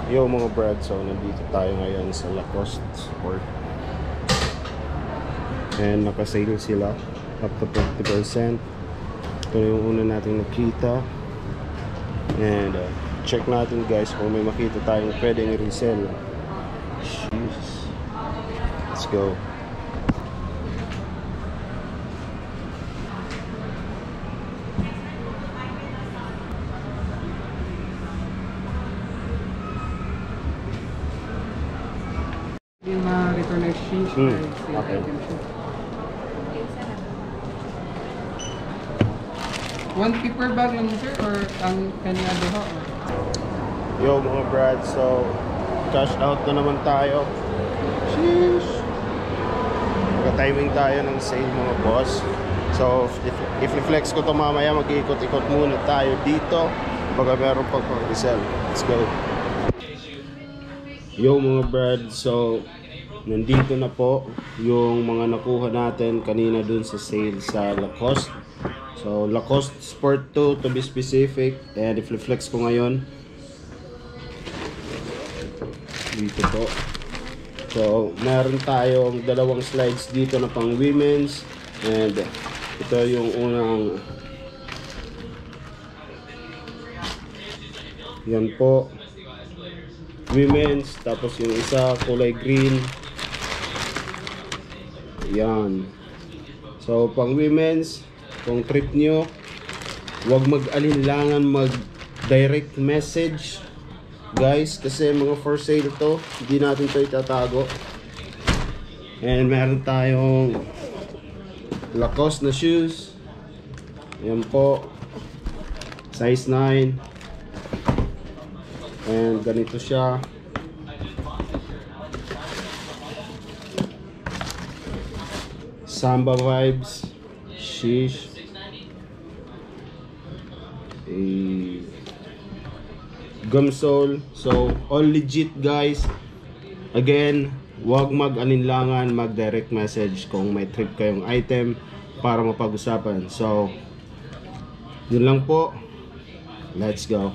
Yo mga brad, so nandito tayo ngayon sa Lacoste Sport and nakasale sila up to 50%. Ito yung una nating nakita and check natin guys kung may makita tayong pwedeng resell. Jeez. Let's go. Yung return exchange Okay. One per bag lang sir or ang kanya doha? Yo mga brad, so cash out na naman tayo. Sheesh. Naka-timing tayo ng sale mga boss. So if i-flex ko to mamaya, mag-iikot-ikot muna tayo dito baka meron pang resell. Let's go. Yo mga brad, so nandito na po yung mga nakuha natin kanina dun sa sale sa Lacoste. So Lacoste Sport 2 to be specific, and if i-flex ko ngayon dito po. So meron tayong dalawang slides dito na pang women's, and ito yung unang, yan po, women's, tapos yung isa kulay green, yan. So pang women's, kung trip nyo, huwag mag-alinlangan mag direct message guys, kasi mga for sale to, hindi natin to itatago. And meron tayong Lacoste na shoes, yan po, size 9, and ganito siya. Samba vibes, sheesh. Gum sole, so all legit guys. Again, huwag mag-alinlangan mag direct message kung may trip kayong item para mapag-usapan. So yun lang po, let's go.